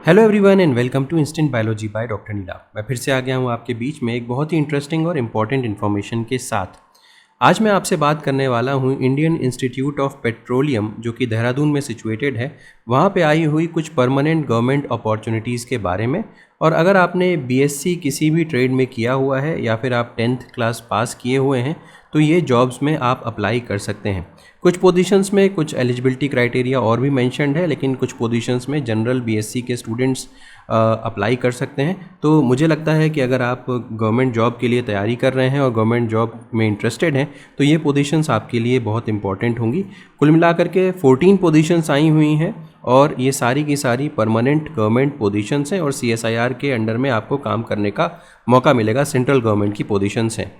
Hello everyone and welcome to instant biology by doctor Neela. मैं फिर से आ गया हूँ आपके बीच में एक बहुत ही इंटरेस्टिंग और इम्पॉर्टेंट इन्फॉर्मेशन के साथ। आज मैं आपसे बात करने वाला हूँ इंडियन इंस्टीट्यूट ऑफ पेट्रोलियम जो कि देहरादून में सिचुएटेड है, वहाँ पे आई हुई कुछ परमानेंट गवर्नमेंट अपॉर्चुनिटीज़ के बारे में। और अगर आपने बीएससी किसी भी ट्रेड में किया हुआ है या फिर आप 10th क्लास पास किए हुए हैं तो ये जॉब्स में आप अप्लाई कर सकते हैं। कुछ पोजीशंस में कुछ एलिजिबिलिटी क्राइटेरिया और भी मेंशन्ड है, लेकिन कुछ पोजीशंस में जनरल बीएससी के स्टूडेंट्स अप्लाई कर सकते हैं। तो मुझे लगता है कि अगर आप गवर्नमेंट जॉब के लिए तैयारी कर रहे हैं और गवर्नमेंट जॉब में इंटरेस्टेड हैं तो ये पोजीशंस आपके लिए बहुत इंपॉर्टेंट होंगी। कुल मिलाकर के 14 पोजीशंस आई हुई हैं और ये सारी की सारी परमानेंट गवर्नमेंट पोजीशंस हैं और सीएसआईआर के अंडर में आपको काम करने का मौका मिलेगा। सेंट्रल गवर्नमेंट की पोजीशंस हैं।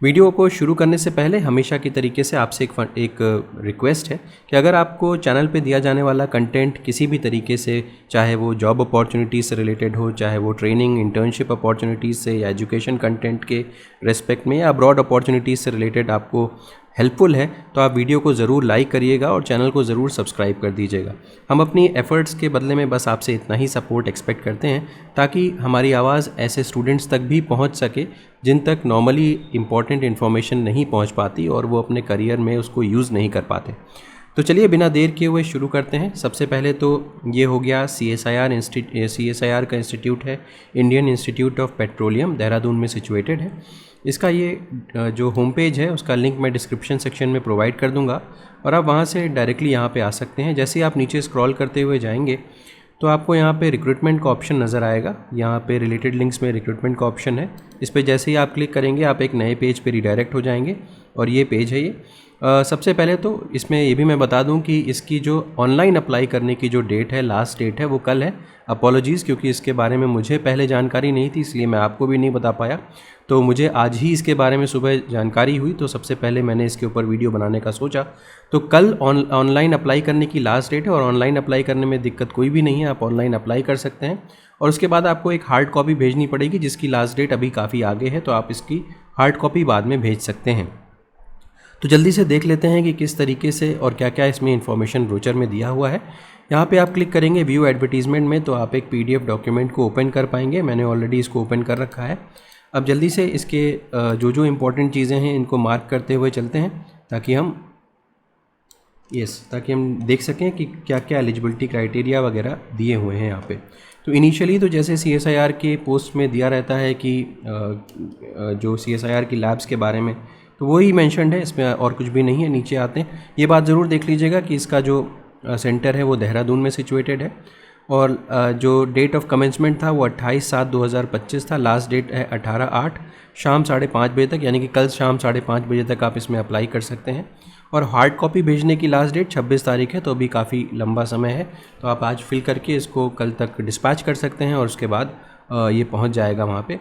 वीडियो को शुरू करने से पहले हमेशा की तरीके से आपसे एक रिक्वेस्ट है कि अगर आपको चैनल पे दिया जाने वाला कंटेंट किसी भी तरीके से, चाहे वो जॉब अपॉर्चुनिटीज़ से रिलेटेड हो, चाहे वो ट्रेनिंग इंटर्नशिप अपॉर्चुनिटीज़ से या एजुकेशन कंटेंट के रेस्पेक्ट में या ब्रॉड अपॉर्चुनिटीज़ से रिलेटेड आपको हेल्पफुल है, तो आप वीडियो को ज़रूर लाइक करिएगा और चैनल को ज़रूर सब्सक्राइब कर दीजिएगा। हम अपनी एफ़र्ट्स के बदले में बस आपसे इतना ही सपोर्ट एक्सपेक्ट करते हैं ताकि हमारी आवाज़ ऐसे स्टूडेंट्स तक भी पहुंच सके जिन तक नॉर्मली इम्पॉर्टेंट इन्फॉर्मेशन नहीं पहुंच पाती और वो अपने करियर में उसको यूज़ नहीं कर पाते। तो चलिए बिना देर किए हुए शुरू करते हैं। सबसे पहले तो ये हो गया सीएसआईआर का इंस्टीट्यूट है, Indian institute of petroleum, Dehradun में सिचुएटेड है। इसका ये जो होम पेज है उसका लिंक मैं डिस्क्रिप्शन सेक्शन में प्रोवाइड कर दूंगा और आप वहाँ से डायरेक्टली यहाँ पे आ सकते हैं। जैसे ही आप नीचे स्क्रॉल करते हुए जाएंगे तो आपको यहाँ पे रिक्रूटमेंट का ऑप्शन नज़र आएगा। यहाँ पे रिलेटेड लिंक्स में रिक्रूटमेंट का ऑप्शन है। इस पर जैसे ही आप क्लिक करेंगे आप एक नए पेज पे रिडायरेक्ट हो जाएंगे और ये पेज है ये। सबसे पहले तो इसमें ये भी मैं बता दूं कि इसकी जो ऑनलाइन अप्लाई करने की जो डेट है, लास्ट डेट है, वो कल है। अपॉलॉजीज़, क्योंकि इसके बारे में मुझे पहले जानकारी नहीं थी इसलिए मैं आपको भी नहीं बता पाया। तो मुझे आज ही इसके बारे में सुबह जानकारी हुई तो सबसे पहले मैंने इसके ऊपर वीडियो बनाने का सोचा। तो कल ऑनलाइन अप्लाई करने की लास्ट डेट है और ऑनलाइन अप्लाई करने में दिक्कत कोई भी नहीं है, आप ऑनलाइन अप्लाई कर सकते हैं। और उसके बाद आपको एक हार्ड कॉपी भेजनी पड़ेगी जिसकी लास्ट डेट अभी काफ़ी आगे है, तो आप इसकी हार्ड कॉपी बाद में भेज सकते हैं। तो जल्दी से देख लेते हैं कि किस तरीके से और क्या क्या इसमें इन्फॉर्मेशन ब्रोचर में दिया हुआ है। यहाँ पे आप क्लिक करेंगे व्यू एडवर्टीजमेंट में तो आप एक पीडीएफ डॉक्यूमेंट को ओपन कर पाएंगे। मैंने ऑलरेडी इसको ओपन कर रखा है। अब जल्दी से इसके जो जो इम्पोर्टेंट चीज़ें हैं इनको मार्क करते हुए चलते हैं ताकि हम देख सकें कि क्या क्या एलिजिबिलिटी क्राइटेरिया वगैरह दिए हुए हैं यहाँ पे। तो इनिशियली तो जैसे सीएसआईआर के पोस्ट में दिया रहता है कि जो सीएसआईआर की लैब्स के बारे में, तो वही मेंशन्ड है, इसमें और कुछ भी नहीं है। नीचे आते हैं, ये बात ज़रूर देख लीजिएगा कि इसका जो सेंटर है वो देहरादून में सिचुएटेड है और जो डेट ऑफ कमेंसमेंट था वो 28/7/2025 था। लास्ट डेट है 18/8 शाम 5:30 बजे तक, यानी कि कल शाम 5:30 बजे तक आप इसमें अप्लाई कर सकते हैं। और हार्ड कॉपी भेजने की लास्ट डेट 26 तारीख है, तो अभी काफ़ी लंबा समय है। तो आप आज फिल करके इसको कल तक डिस्पैच कर सकते हैं और उसके बाद ये पहुंच जाएगा वहाँ पे।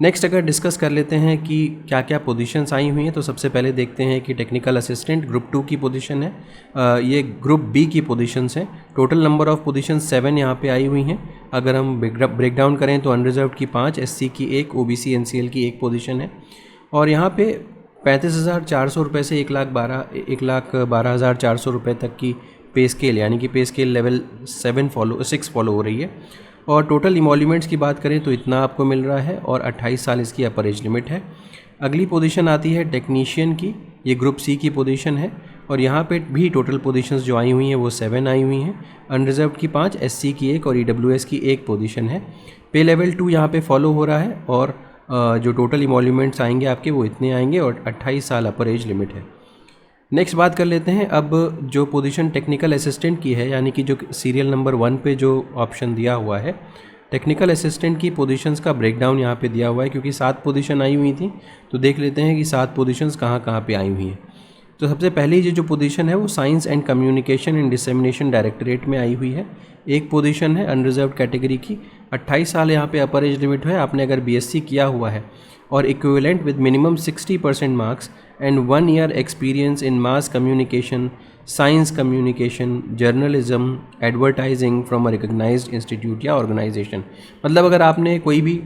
नेक्स्ट अगर डिस्कस कर लेते हैं कि क्या क्या पोजीशंस आई हुई हैं, तो सबसे पहले देखते हैं कि टेक्निकल असिस्टेंट ग्रुप 2 की पोजीशन है। ये ग्रुप बी की पोजीशंस हैं। टोटल नंबर ऑफ़ पोजीशंस 7 यहाँ पे आई हुई हैं। अगर हम ब्रेक डाउन करें तो अनरिजर्व्ड की 5, एससी की 1, ओबीसी एनसीएल की 1 पोजीशन है। और यहाँ पे 35,400 रुपये से 1,12,400 रुपये तक की पे स्केल, यानी कि पे स्केल लेवल 6 फॉलो हो रही है। और टोटल इमोल्यूमेंट्स की बात करें तो इतना आपको मिल रहा है और 28 साल इसकी अपर एज लिमिट है। अगली पोजीशन आती है टेक्नीशियन की, ये ग्रुप सी की पोजीशन है और यहाँ पे भी टोटल पोजीशंस जो आई हुई हैं वो 7 आई हुई हैं। अनरिजर्व्ड की 5, एससी की 1 और ईडब्ल्यूएस की 1 पोजीशन है। पे लेवल 2 यहाँ पे फॉलो हो रहा है और जो टोटल इमोल्यूमेंट्स आएंगे आपके वो इतने आएंगे और 28 साल अपर एज लिमिट है। नेक्स्ट बात कर लेते हैं अब जो पोजीशन टेक्निकल असिस्टेंट की है, यानी कि जो सीरियल नंबर 1 पे जो ऑप्शन दिया हुआ है, टेक्निकल असिस्टेंट की पोजीशंस का ब्रेकडाउन यहाँ पे दिया हुआ है। क्योंकि 7 पोजीशन आई हुई थी तो देख लेते हैं कि 7 पोजीशंस कहाँ कहाँ पे आई हुई हैं। तो सबसे पहली जो पोजीशन है वो science and communication and dissemination directorate में आई हुई है। एक पोजीशन है अनरिजर्व्ड कैटेगरी की, 28 साल यहाँ पे अपर एज लिमिट है। आपने अगर बीएससी किया हुआ है और equivalent with minimum 60% marks and 1 year experience in mass communication, science communication, journalism, advertising from a recognised institute या ऑर्गेनाइजेशन, मतलब अगर आपने कोई भी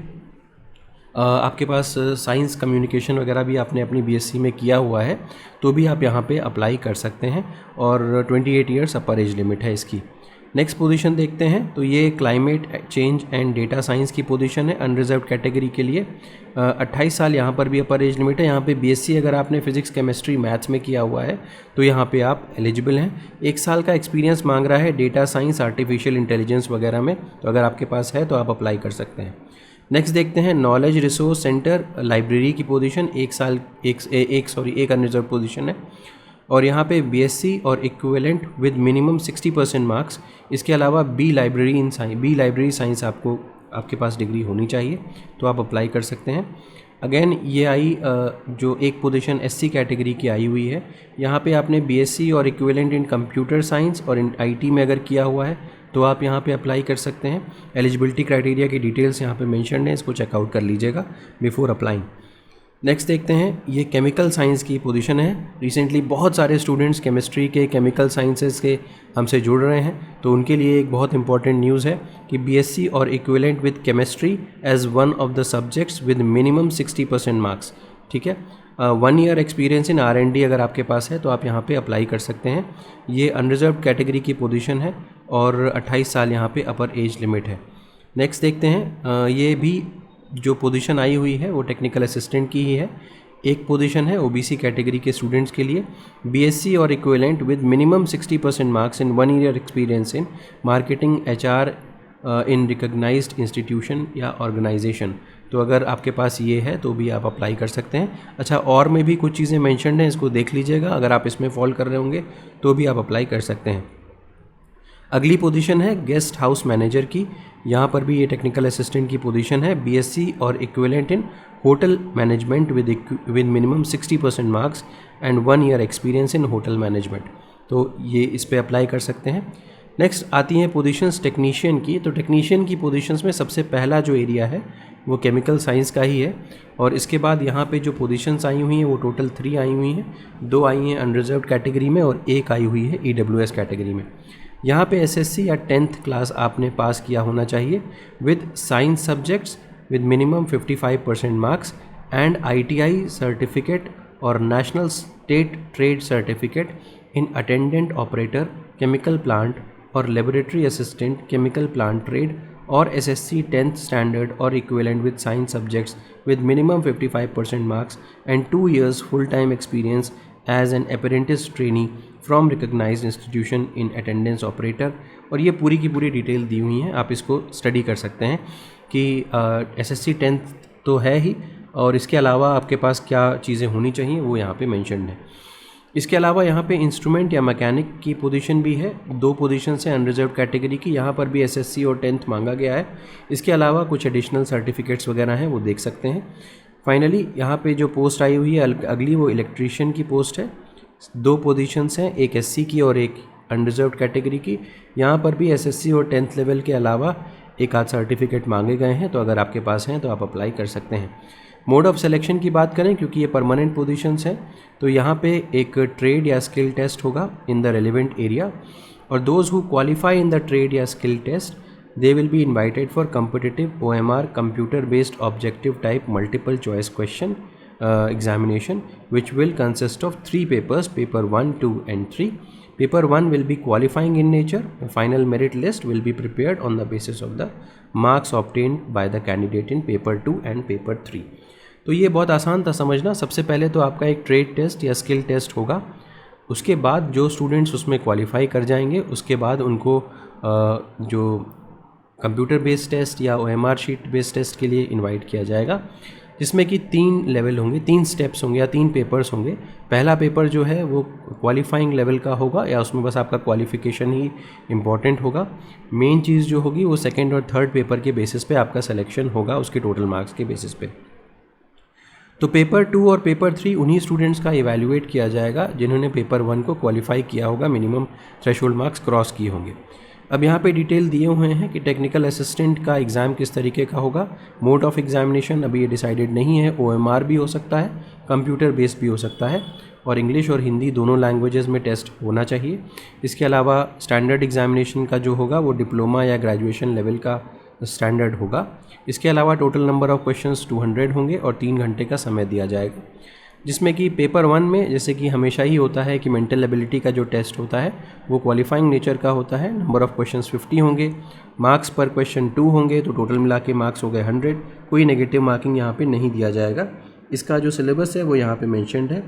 आपके पास साइंस कम्युनिकेशन वगैरह भी आपने अपनी बीएससी में किया हुआ है तो भी आप यहाँ पे अप्लाई कर सकते हैं और 28 ईयर्स अपर एज लिमिट है इसकी। नेक्स्ट पोजीशन देखते हैं तो ये climate change and data science की पोजीशन है अनरिजर्व कैटेगरी के लिए। 28 साल यहाँ पर भी अपर एज लिमिट है। यहाँ पे बीएससी अगर आपने फिजिक्स केमिस्ट्री मैथ्स में किया हुआ है तो यहाँ पे आप एलिजिबल हैं। 1 साल का एक्सपीरियंस मांग रहा है डेटा साइंस, आर्टिफिशियल इंटेलिजेंस वगैरह में, तो अगर आपके पास है तो आप अप्लाई कर सकते हैं। नेक्स्ट देखते हैं नॉलेज रिसोर्स सेंटर लाइब्रेरी की पोजीशन। एक अनरिजर्व पोजीशन है और यहाँ पे बीएससी और इक्विवेलेंट विद मिनिमम 60% मार्क्स। इसके अलावा बी लाइब्रेरी साइंस आपके पास डिग्री होनी चाहिए, तो आप अप्लाई कर सकते हैं। अगेन ये आई जो एक पोजीशन एससी कैटेगरी की आई हुई है। यहाँ पे आपने बीएससी और इक्विवेलेंट इन कंप्यूटर साइंस और इन आईटी में अगर किया हुआ है तो आप यहाँ पे अप्लाई कर सकते हैं। एलिजिबिलिटी क्राइटेरिया की डिटेल्स यहाँ पे मेंशन्ड है, इसको चेकआउट कर लीजिएगा बिफोर अप्लाइंग। नेक्स्ट देखते हैं ये केमिकल साइंस की पोजीशन है। रिसेंटली बहुत सारे स्टूडेंट्स केमिस्ट्री के, केमिकल साइंसेज के हमसे जुड़ रहे हैं, तो उनके लिए एक बहुत इंपॉर्टेंट न्यूज़ है कि बीएससी और equivalent with chemistry as one of the subjects with minimum 60% marks. ठीक है, 1 ईयर एक्सपीरियंस इन R&D अगर आपके पास है तो आप यहाँ पे अप्लाई कर सकते हैं। ये अनरिजर्व कैटेगरी की पोजीशन है और 28 साल यहाँ पे अपर एज लिमिट है। नेक्स्ट देखते हैं ये भी जो पोजीशन आई हुई है वो टेक्निकल असिस्टेंट की ही है। एक पोजीशन है ओबीसी कैटेगरी के स्टूडेंट्स के लिए, बीएससी और equivalent with minimum 60% marks in 1 year experience in marketing HR in recognised institution या ऑर्गेनाइजेशन। तो अगर आपके पास ये है तो भी आप अप्लाई कर सकते हैं। अच्छा, और में भी कुछ चीज़ें मेंशन्ड हैं, इसको देख लीजिएगा, अगर आप इसमें फॉल कर रहे होंगे तो भी आप अप्लाई कर सकते हैं। अगली पोजीशन है गेस्ट हाउस मैनेजर की। यहाँ पर भी ये टेक्निकल असिस्टेंट की पोजीशन है। बीएससी और equivalent in hotel management with minimum 60% marks and 1 year experience in hotel management, तो ये इस पे अप्लाई कर सकते हैं। नेक्स्ट आती हैं पोजीशंस टेक्नीशियन की। तो टेक्नीशियन की पोजीशंस में सबसे पहला जो एरिया है वो केमिकल साइंस का ही है और इसके बाद यहाँ पे जो पोजीशंस आई हुई हैं वो टोटल 3 आई हुई हैं। 2 आई हैं अनरिजर्व कैटेगरी में और 1 आई हुई है ईडब्ल्यूएस कैटेगरी में। यहाँ पे एसएससी या 10th क्लास आपने पास किया होना चाहिए with science subjects with minimum 55% marks and ITI certificate और national state trade certificate in attendant operator chemical plant और laboratory assistant chemical plant trade और एसएससी 10th स्टैंडर्ड और equivalent with science subjects with minimum 55% marks and 2 years full time experience as an apprentice trainee from recognised institution in attendance operator. और ये पूरी की पूरी detail दी हुई हैं, आप इसको स्टडी कर सकते हैं कि एसएससी 10th तो है ही और इसके अलावा आपके पास क्या चीज़ें होनी चाहिए वो यहाँ पे मेंशन्ड है। इसके अलावा यहाँ पे इंस्ट्रूमेंट या मैकेनिक की पोजीशन भी है। 2 पोजीशन है अनरिजर्व कैटेगरी की, यहाँ पर भी एसएससी और 10th मांगा गया है। इसके अलावा कुछ एडिशनल सर्टिफिकेट्स वगैरह हैं वो देख सकते हैं। फाइनली यहाँ पे जो पोस्ट आई हुई है अगली वो इलेक्ट्रीशियन की पोस्ट है। 2 पोजीशंस हैं, एक एससी की और एक अनरिजर्व कैटेगरी की। यहाँ पर भी एसएससी और 10th लेवल के अलावा एक आध सर्टिफिकेट मांगे गए हैं, तो अगर आपके पास हैं तो आप अप्लाई कर सकते हैं। मोड ऑफ सिलेक्शन की बात करें, क्योंकि ये परमानेंट पोजीशंस हैं, तो यहाँ पे एक ट्रेड या स्किल टेस्ट होगा इन द रेलिवेंट एरिया और those who qualify in the trade या skill test they will be invited for competitive OMR computer based objective type multiple choice question examination which will consist of 3 papers, paper 1, 2 and 3. Paper 1 will be qualifying in nature. The final merit list will be prepared on the basis of the marks obtained by the candidate in paper 2 and paper 3. तो ये बहुत आसान था समझना। सबसे पहले तो आपका एक ट्रेड टेस्ट या स्किल टेस्ट होगा, उसके बाद जो स्टूडेंट्स उसमें क्वालिफाई कर जाएंगे उसके बाद उनको जो कंप्यूटर बेस्ड टेस्ट या OMR शीट बेस्ड टेस्ट के लिए इनवाइट किया जाएगा, जिसमें कि 3 लेवल होंगे, 3 स्टेप्स होंगे या 3 पेपर्स होंगे। पहला पेपर जो है वो क्वालिफाइंग लेवल का होगा या उसमें बस आपका क्वालिफिकेशन ही इम्पॉर्टेंट होगा। मेन चीज़ जो होगी वो 2nd और 3rd पेपर के बेसिस पे आपका सिलेक्शन होगा, उसके टोटल मार्क्स के बेसिस पे। तो पेपर 2 और पेपर 3 उन्हीं स्टूडेंट्स का इवैल्यूएट किया जाएगा जिन्होंने पेपर 1 को क्वालिफाई किया होगा, मिनिमम थ्रेशोल्ड मार्क्स क्रॉस किए होंगे। अब यहाँ पे डिटेल दिए हुए हैं कि टेक्निकल असिस्टेंट का एग्ज़ाम किस तरीके का होगा। मोड ऑफ एग्जामिनेशन अभी ये डिसाइडेड नहीं है, OMR भी हो सकता है, कंप्यूटर बेस्ड भी हो सकता है और इंग्लिश और हिंदी दोनों लैंग्वेजेस में टेस्ट होना चाहिए। इसके अलावा स्टैंडर्ड एग्जामिनेशन का जो होगा वो डिप्लोमा या ग्रेजुएशन लेवल का स्टैंडर्ड होगा। इसके अलावा टोटल नंबर ऑफ क्वेश्चंस 200 होंगे और 3 घंटे का समय दिया जाएगा। जिसमें कि पेपर 1 में जैसे कि हमेशा ही होता है कि मेंटल एबिलिटी का जो टेस्ट होता है वो क्वालिफाइंग नेचर का होता है। नंबर ऑफ़ क्वेश्चंस 50 होंगे, मार्क्स पर क्वेश्चन 2 होंगे, तो टोटल मिला के मार्क्स हो गए 100। कोई नेगेटिव मार्किंग यहाँ पे नहीं दिया जाएगा। इसका जो सिलेबस है वो यहाँ पे मेंशन्ड है।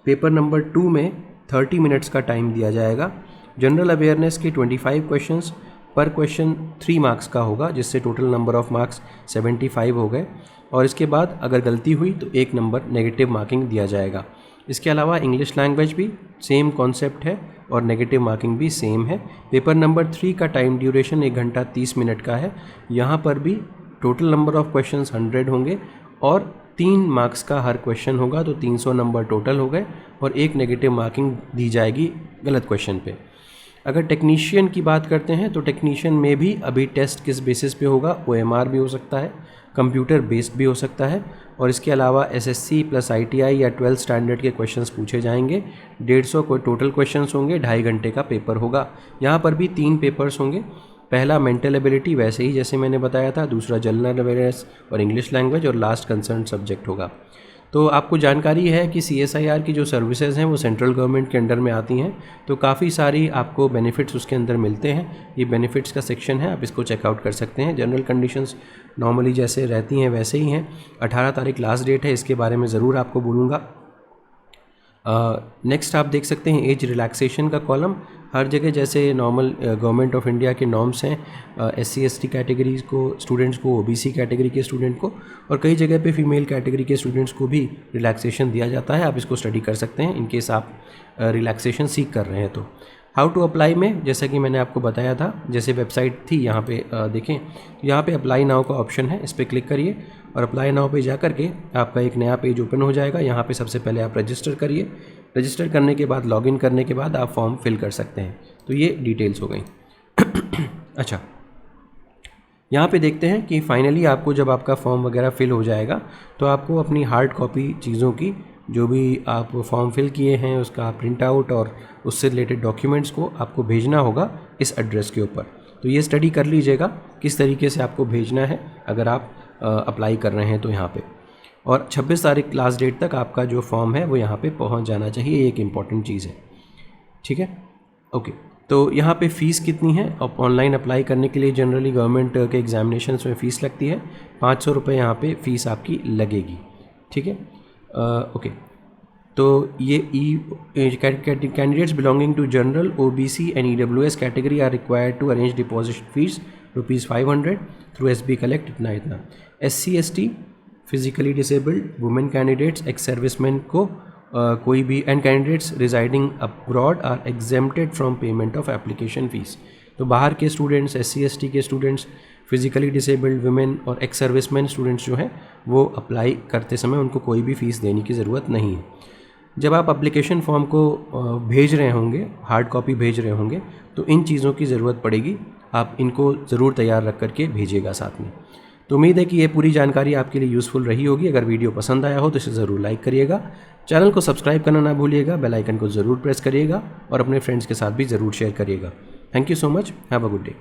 पेपर नंबर 2 में 30 मिनट्स का टाइम दिया जाएगा। जनरल अवेयरनेस के 25 क्वेश्चंस, पर क्वेश्चन 3 मार्क्स का होगा, जिससे टोटल नंबर ऑफ़ मार्क्स 75 हो गए। और इसके बाद अगर गलती हुई तो 1 नंबर नेगेटिव मार्किंग दिया जाएगा। इसके अलावा इंग्लिश लैंग्वेज भी सेम कॉन्सेप्ट है और नेगेटिव मार्किंग भी सेम है। पेपर नंबर 3 का टाइम ड्यूरेशन 1 घंटा 30 मिनट का है। यहाँ पर भी टोटल नंबर ऑफ़ क्वेश्चंस 100 होंगे और 3 मार्क्स का हर क्वेश्चन होगा, तो 300 नंबर टोटल हो गए और 1 नेगेटिव मार्किंग दी जाएगी गलत क्वेश्चन पे। अगर टेक्नीशियन की बात करते हैं तो टेक्नीशियन में भी अभी टेस्ट किस बेसिस पे होगा, OMR भी हो सकता है, कंप्यूटर बेस्ड भी हो सकता है, और इसके अलावा SSC प्लस ITI या 12th स्टैंडर्ड के क्वेश्चंस पूछे जाएंगे। 150 को टोटल क्वेश्चंस होंगे, 2.5 घंटे का पेपर होगा। यहाँ पर भी 3 पेपर्स होंगे। पहला मेंटल एबिलिटी वैसे ही जैसे मैंने बताया था, दूसरा जनरल अवेयरनेस और इंग्लिश लैंग्वेज, और लास्ट कंसर्न सब्जेक्ट होगा। तो आपको जानकारी है कि CSIR की जो सर्विसेज हैं वो सेंट्रल गवर्नमेंट के अंडर में आती हैं, तो काफ़ी सारी आपको बेनिफिट्स उसके अंदर मिलते हैं। ये बेनिफिट्स का सेक्शन है, आप इसको चेकआउट कर सकते हैं। जनरल कंडीशंस नॉर्मली जैसे रहती हैं वैसे ही हैं। 18 तारीख लास्ट डेट है, इसके बारे में ज़रूर आपको बोलूँगा। नेक्स्ट आप देख सकते हैं एज रिलैक्सेशन का कॉलम। हर जगह जैसे नॉर्मल गवर्नमेंट ऑफ इंडिया के नॉर्म्स हैं SC ST कैटेगरीज को स्टूडेंट्स को, OBC कैटेगरी के स्टूडेंट को, और कई जगह पे फीमेल कैटेगरी के स्टूडेंट्स को भी रिलैक्सेशन दिया जाता है। आप इसको स्टडी कर सकते हैं इन केस आप रिलैक्सेशन सीख कर रहे हैं तो। हाउ टू अप्लाई में जैसा कि मैंने आपको बताया था, जैसे वेबसाइट थी यहाँ पे देखें, यहाँ पे अप्लाई नाउ का ऑप्शन है, इस पर क्लिक करिए और अप्लाई नाउ पे जा करके आपका एक नया पेज ओपन हो जाएगा। यहाँ पे सबसे पहले आप रजिस्टर करिए। रजिस्टर करने के बाद, लॉगिन करने के बाद आप फॉर्म फिल कर सकते हैं। तो ये डिटेल्स हो गई। अच्छा, यहाँ पे देखते हैं कि फाइनली आपको जब आपका फॉर्म वगैरह फिल हो जाएगा तो आपको अपनी हार्ड कॉपी चीज़ों की, जो भी आप फॉर्म फिल किए हैं उसका प्रिंट आउट और उससे रिलेटेड डॉक्यूमेंट्स को आपको भेजना होगा इस एड्रेस के ऊपर। तो ये स्टडी कर लीजिएगा किस तरीके से आपको भेजना है अगर आप अप्लाई कर रहे हैं तो यहाँ पे। और 26 तारीख लास्ट डेट तक आपका जो फॉर्म है वो यहाँ पे पहुँच जाना चाहिए, ये एक इम्पॉर्टेंट चीज़ है। ठीक है, ओके। तो यहाँ पे फ़ीस कितनी है? अब ऑनलाइन अप्लाई करने के लिए जनरली गवर्नमेंट के एग्जामिनेशंस में फ़ीस लगती है 500 रुपये, यहाँ पे फ़ीस आपकी लगेगी। ठीक है, ओके। तो ये candidates belonging to general, OBC and EWS category are required to arrange deposit fees ₹500 through SB collect, इतना। SC ST, physically disabled, women candidates, ex serviceman को कोई भी, and candidates residing abroad are exempted from payment of application fees. तो बाहर के students, SC ST के students, physically disabled, women और ex serviceman students जो हैं वो अप्लाई करते समय उनको कोई भी फ़ीस देने की ज़रूरत नहीं है। जब आप एप्लीकेशन फॉर्म को भेज रहे होंगे, हार्ड कॉपी भेज रहे होंगे, तो इन चीज़ों की ज़रूरत पड़ेगी, आप इनको ज़रूर तैयार रख करके भेजिएगा साथ में। तो उम्मीद है कि ये पूरी जानकारी आपके लिए यूज़फुल रही होगी। अगर वीडियो पसंद आया हो तो इसे ज़रूर लाइक करिएगा, चैनल को सब्सक्राइब करना ना भूलिएगा, बेल आइकन को ज़रूर प्रेस करिएगा और अपने फ्रेंड्स के साथ भी ज़रूर शेयर करिएगा। Thank you so much, have a good day.